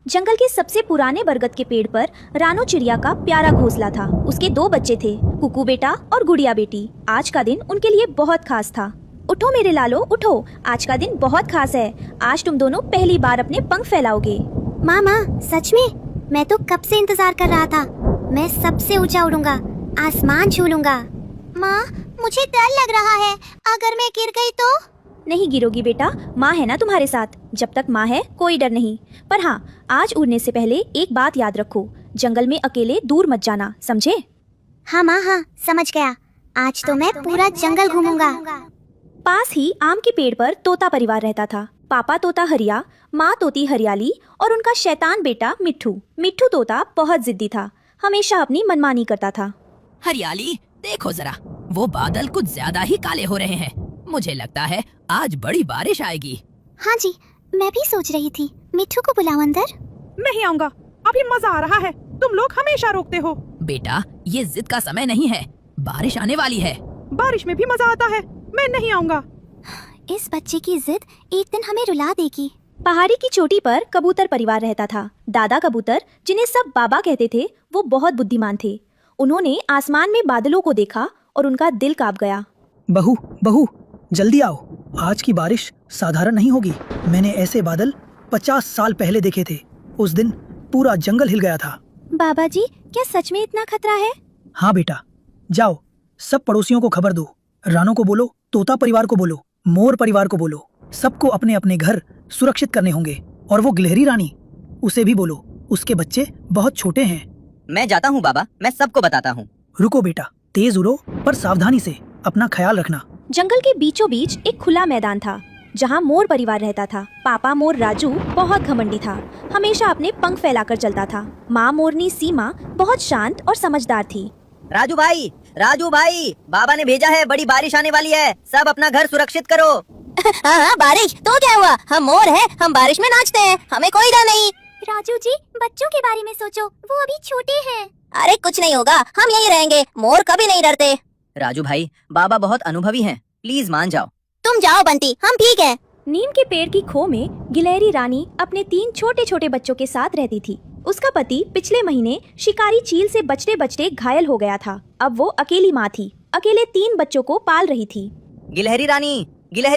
जंगल के सबसे पुराने बरगद के पेड़ पर रानो चिड़िया का प्यारा घोंसला था। उसके 2 बच्चे थे, कुकू बेटा और गुड़िया बेटी। आज का दिन उनके लिए बहुत खास था। उठो मेरे लालो उठो, आज का दिन बहुत खास है। आज तुम दोनों पहली बार अपने पंख फैलाओगे। माँ सच में? मैं तो कब से इंतजार कर रहा था। मैं सबसे ऊंचा उड़ूंगा, आसमान छू लूंगा। माँ मुझे डर लग रहा है, अगर मैं गिर गई तो? नहीं गिरोगी बेटा, माँ है ना तुम्हारे साथ। जब तक माँ है कोई डर नहीं। पर हाँ, आज उड़ने से पहले एक बात याद रखो, जंगल में अकेले दूर मत जाना, समझे? हाँ माँ हाँ, समझ गया। आज तो मैं पूरा जंगल घूमूंगा। पास ही आम के पेड़ पर तोता परिवार रहता था। पापा तोता हरिया, माँ तोती हरियाली और उनका शैतान बेटा मिट्ठू। मिट्ठू तोता बहुत जिद्दी था, हमेशा अपनी मनमानी करता था। हरियाली देखो जरा, वो बादल कुछ ज्यादा ही काले हो रहे हैं। मुझे लगता है आज बड़ी बारिश आएगी। हाँ जी, मैं भी सोच रही थी। मिट्ठू को बुलाओ अंदर। नहीं आऊंगा, अभी मजा आ रहा है। तुम लोग हमेशा रोकते हो। बेटा ये जिद का समय नहीं है, बारिश आने वाली है। बारिश में भी मजा आता है, मैं नहीं आऊंगा। इस बच्चे की जिद एक दिन हमें रुला देगी। पहाड़ी की चोटी पर कबूतर परिवार रहता था। दादा कबूतर, जिन्हें सब बाबा कहते थे, वो बहुत बुद्धिमान थे। उन्होंने आसमान में बादलों को देखा और उनका दिल कांप गया। बहू बहू जल्दी आओ, आज की बारिश साधारण नहीं होगी। मैंने ऐसे बादल 50 साल पहले देखे थे। उस दिन पूरा जंगल हिल गया था। बाबा जी, क्या सच में इतना खतरा है? हाँ बेटा, जाओ सब पड़ोसियों को खबर दो। रानो को बोलो, तोता परिवार को बोलो, मोर परिवार को बोलो। सबको अपने अपने घर सुरक्षित करने होंगे। और वो गिलहरी रानी, उसे भी बोलो, उसके बच्चे बहुत छोटे हैं। मैं जाता हूँ बाबा, मैं सबको बताता हूँ। रुको बेटा, तेज उड़ो पर सावधानी से, अपना ख्याल रखना। जंगल के बीचों बीच एक खुला मैदान था, जहाँ मोर परिवार रहता था। पापा मोर राजू बहुत घमंडी था, हमेशा अपने पंख फैलाकर चलता था। माँ मोरनी सीमा बहुत शांत और समझदार थी। राजू भाई, बाबा ने भेजा है, बड़ी बारिश आने वाली है, सब अपना घर सुरक्षित करो। हाँ बारिश तो क्या हुआ, हम मोर हैं, हम बारिश में नाचते हैं, हमें कोई डर नहीं। राजू जी, बच्चों के बारे में सोचो, वो अभी छोटे हैं। अरे कुछ नहीं होगा, हम यहीं रहेंगे, मोर कभी नहीं डरते। राजू भाई, बाबा बहुत अनुभवी हैं, प्लीज मान जाओ। तुम जाओ बंटी, हम ठीक हैं। नीम के पेड़ की खो में गिलहरी रानी अपने 3 छोटे छोटे बच्चों के साथ रहती थी। उसका पति पिछले महीने शिकारी चील से बचते बचते घायल हो गया था। अब वो अकेली माँ थी, अकेले 3 बच्चों को पाल रही थी। गिलहरी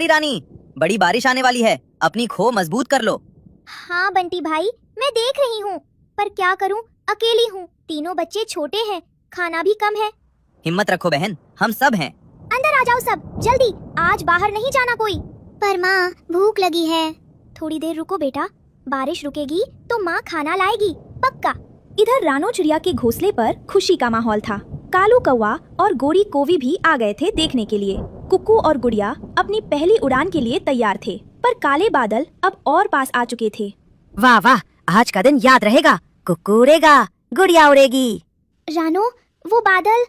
रानी, बड़ी बारिश आने वाली है, अपनी खो मजबूत कर लो। हाँ बंटी भाई, मैं देख रही हूँ, पर क्या करूँ, अकेली हूँ, तीनों बच्चे छोटे हैं, खाना भी कम है। हिम्मत रखो बहन, हम सब हैं। अंदर आ जाओ सब, जल्दी, आज बाहर नहीं जाना कोई। पर माँ, भूख लगी है। थोड़ी देर रुको बेटा, बारिश रुकेगी तो माँ खाना लाएगी, पक्का। इधर रानो चिड़िया के घोंसले पर खुशी का माहौल था। कालू कौवा और गोरी कोवी भी आ गए थे देखने के लिए। कुक्कू और गुड़िया अपनी पहली उड़ान के लिए तैयार थे, पर काले बादल अब और पास आ चुके थे। वाह वाह, आज का दिन याद रहेगा। कुक्कू उड़ेगा, गुड़िया उड़ेगी। रानो, वो बादल।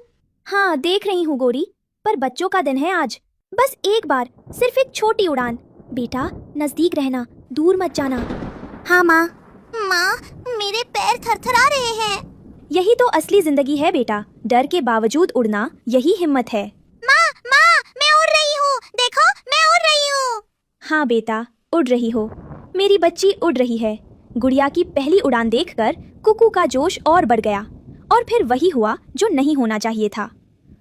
हाँ देख रही हूँ गोरी, पर बच्चों का दिन है आज। बस एक बार, सिर्फ एक छोटी उड़ान। बेटा नजदीक रहना, दूर मत जाना। हाँ माँ। माँ, मेरे पैर थरथरा रहे हैं। यही तो असली जिंदगी है बेटा, डर के बावजूद उड़ना, यही हिम्मत है। माँ, मैं उड़ रही हूँ, देखो मैं उड़ रही हूँ। हाँ बेटा, उड़ रही हो, मेरी बच्ची उड़ रही है। गुड़िया की पहली उड़ान देखकर कुकू का जोश और बढ़ गया, और फिर वही हुआ जो नहीं होना चाहिए था।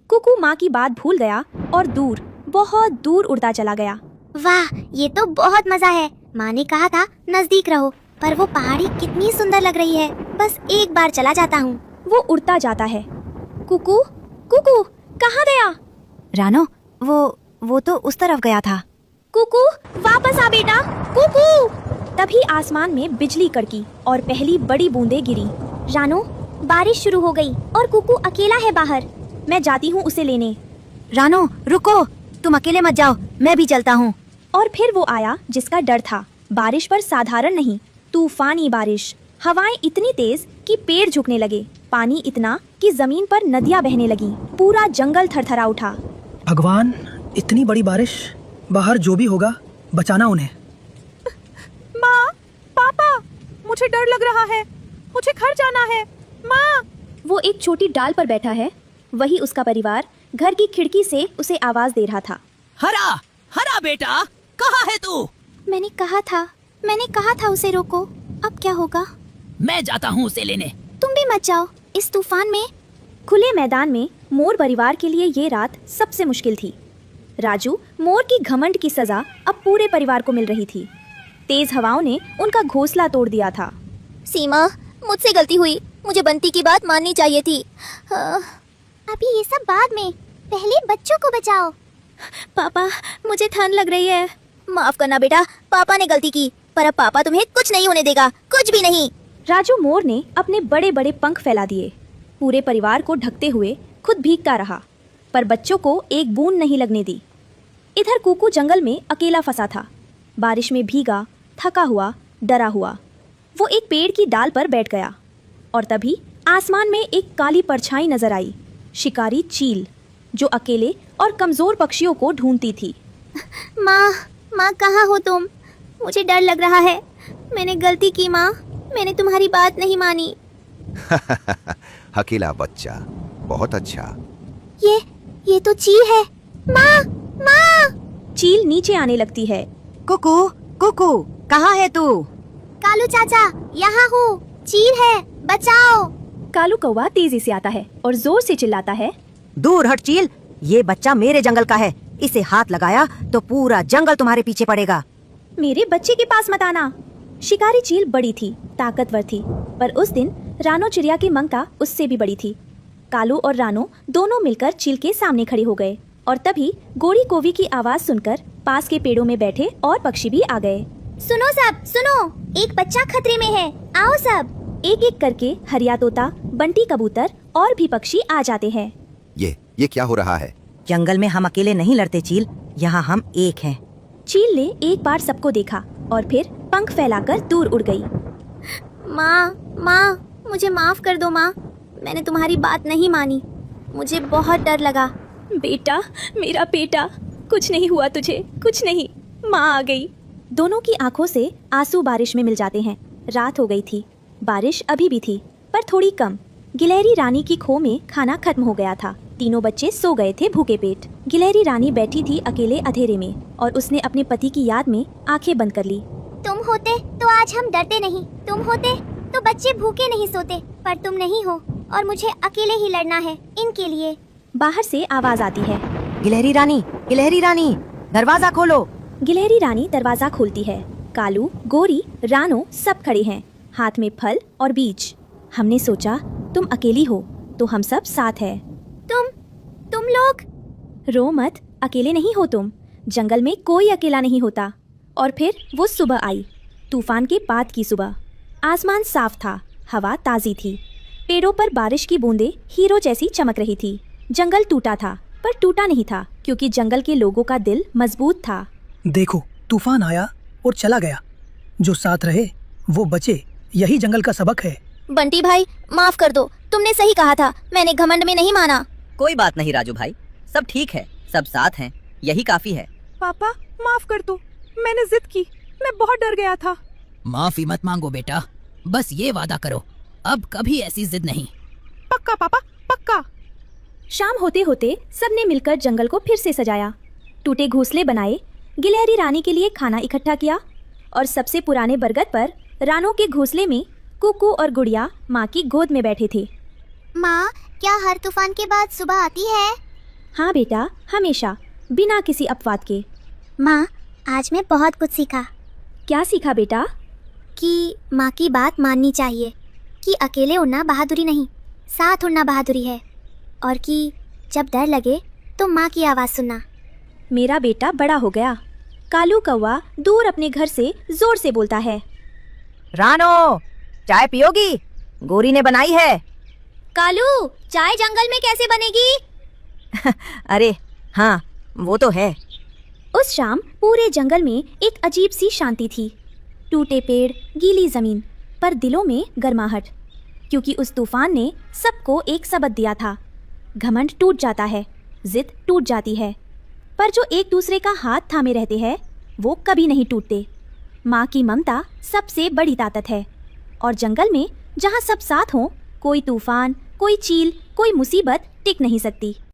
कुकू माँ की बात भूल गया और दूर, बहुत दूर उड़ता चला गया। वाह, ये तो बहुत मजा है। माँ ने कहा था नजदीक रहो, पर वो पहाड़ी कितनी सुंदर लग रही है, बस एक बार चला जाता हूँ। वो उड़ता जाता है। कुकू कुकू कहाँ गया? रानो, वो तो उस तरफ गया था। कुकू वापस आ बेटा, कुकू। तभी आसमान में बिजली कड़की और पहली बड़ी बूंदें गिरी। रानो, बारिश शुरू हो गई और कुकू अकेला है बाहर। मैं जाती हूँ उसे लेने। रानो रुको, तुम अकेले मत जाओ, मैं भी चलता हूँ। और फिर वो आया जिसका डर था। बारिश पर साधारण नहीं, तूफानी बारिश। हवाएं इतनी तेज कि पेड़ झुकने लगे, पानी इतना कि जमीन पर नदियां बहने लगी। पूरा जंगल थरथरा उठा। भगवान, इतनी बड़ी बारिश, बाहर जो भी होगा बचाना उन्हें। माँ, पापा, मुझे डर लग रहा है, मुझे घर जाना है। माँ। वो एक छोटी डाल पर बैठा है, वही उसका परिवार घर की खिड़की से उसे आवाज दे रहा था। हरा बेटा, कहाँ है तू? मैंने कहा था उसे रोको, अब क्या होगा? मैं जाता हूँ उसे लेने। तुम भी मत जाओ इस तूफान में। खुले मैदान में मोर परिवार के लिए ये रात सबसे मुश्किल थी। राजू, मोर की घमंड की सजा अब पूरे परिवार को मिल रही थी। तेज हवाओं ने उनका घोंसला तोड़ दिया था। सीमा, मुझसे गलती हुई, मुझे बंटी की बात माननी चाहिए थी। अभी ये सब बाद में, पहले बच्चों को बचाओ। पापा, मुझे ठंड लग रही है। माफ करना बेटा, पापा ने गलती की, पर अब पापा तुम्हें कुछ नहीं होने देगा, कुछ भी नहीं। राजू मोर ने अपने बड़े बड़े पंख फैला दिए। पूरे परिवार को ढकते हुए खुद भीगता रहा, पर बच्चों को एक बूंद नहीं लगने दी। इधर कुकू जंगल में अकेला फंसा था। बारिश में भीगा, थका हुआ, डरा हुआ वो एक पेड़ की डाल पर बैठ गया और तभी आसमान में एक काली परछाई नजर आई। शिकारी चील, जो अकेले और कमजोर पक्षियों को ढूंढती थी। माँ कहाँ हो तुम? मुझे डर लग रहा है। मैंने गलती की माँ, मैंने तुम्हारी बात नहीं मानी। अकेला बच्चा, बहुत अच्छा। ये तो चील है। माँ। चील नीचे आने लगती है। कुकू, कुकू, कहाँ है तू? कालू चाचा, यहाँ हूँ, चील है, बचाओ। कालू कौवा तेजी से आता है और जोर से चिल्लाता है, दूर हट चील, ये बच्चा मेरे जंगल का है। इसे हाथ लगाया तो पूरा जंगल तुम्हारे पीछे पड़ेगा। मेरे बच्चे के पास मत आना। शिकारी चील बड़ी थी, ताकतवर थी, पर उस दिन रानो चिड़िया की मंगता उससे भी बड़ी थी। कालू और रानो दोनों मिलकर चील के सामने खड़े हो गए और तभी गोरी कोवी की आवाज सुनकर पास के पेड़ों में बैठे और पक्षी भी आ गए। सुनो सब, सुनो, एक बच्चा खतरे में है, आओ सब। एक एक करके हरिया तोता, बंटी कबूतर और भी पक्षी आ जाते हैं। ये क्या हो रहा है? जंगल में हम अकेले नहीं लड़ते चील, यहाँ हम एक हैं। चील ने एक बार सबको देखा और फिर पंख फैलाकर दूर उड़ गई। माँ, मुझे माफ कर दो माँ, मैंने तुम्हारी बात नहीं मानी, मुझे बहुत डर लगा। बेटा, मेरा बेटा, कुछ नहीं हुआ तुझे, कुछ नहीं। माँ आ गई। दोनों की आंखों से आंसू बारिश में मिल जाते हैं। रात हो गई थी, बारिश अभी भी थी, पर थोड़ी कम। गिलहरी रानी की खो में खाना खत्म हो गया था। तीनों बच्चे सो गए थे भूखे पेट। गिलहरी रानी बैठी थी अकेले अंधेरे में और उसने अपने पति की याद में आंखें बंद कर ली। तुम होते तो आज हम डरते नहीं, तुम होते तो बच्चे भूखे नहीं सोते, पर तुम नहीं हो और मुझे अकेले ही लड़ना है इनके लिए। बाहर से आवाज आती है, गिलहरी रानी, दरवाजा खोलो। गिलहरी रानी दरवाजा खोलती है। कालू, गोरी, रानो सब खड़े हैं, हाथ में फल और बीज। हमने सोचा तुम अकेली हो तो हम सब साथ हैं। तुम लोग रो मत, अकेले नहीं हो तुम। जंगल में कोई अकेला नहीं होता। और फिर वो सुबह आई, तूफान के बाद की सुबह। आसमान साफ था, हवा ताजी थी, पेड़ों पर बारिश की बूंदें हीरो जैसी चमक रही थी। जंगल टूटा था, पर टूटा नहीं था, क्योंकि जंगल के लोगों का दिल मजबूत था। देखो, तूफान आया और चला गया, जो साथ रहे वो बचे। यही जंगल का सबक है। बंटी भाई, माफ कर दो, तुमने सही कहा था, मैंने घमंड में नहीं माना। कोई बात नहीं राजू भाई, सब ठीक है, सब साथ हैं, यही काफी है। पापा, माफ कर दो, मैंने जिद की, मैं बहुत डर गया था। माफी मत मांगो बेटा, बस ये वादा करो अब कभी ऐसी जिद नहीं। पक्का पापा, पक्का। शाम होते होते सबने मिलकर जंगल को फिर से सजाया, टूटे घोंसले बनाए, गिलहरी रानी के लिए खाना इकट्ठा किया और सबसे पुराने बरगद पर रानों के घोंसले में कुकू और गुड़िया माँ की गोद में बैठे थे। माँ, क्या हर तूफान के बाद सुबह आती है? हाँ बेटा, हमेशा, बिना किसी अपवाद के। माँ, आज मैं बहुत कुछ सीखा। क्या सीखा बेटा? कि माँ की बात माननी चाहिए, कि अकेले उड़ना बहादुरी नहीं, साथ उड़ना बहादुरी है, और कि जब डर लगे तो माँ की आवाज़ सुनना। मेरा बेटा बड़ा हो गया। कालू कौवा दूर अपने घर से जोर से बोलता है, रानो, चाय पियोगी? गोरी ने बनाई है। कालू, चाय जंगल में कैसे बनेगी? अरे हाँ, वो तो है। उस शाम पूरे जंगल में एक अजीब सी शांति थी। टूटे पेड़, गीली जमीन, पर दिलों में गर्माहट, क्योंकि उस तूफान ने सबको एक सबक दिया था। घमंड टूट जाता है, जिद टूट जाती है, पर जो एक दूसरे का हाथ थामे रहते हैं वो कभी नहीं टूटते। माँ की ममता सबसे बड़ी ताकत है, और जंगल में जहाँ सब साथ हों, कोई तूफान, कोई चील, कोई मुसीबत टिक नहीं सकती।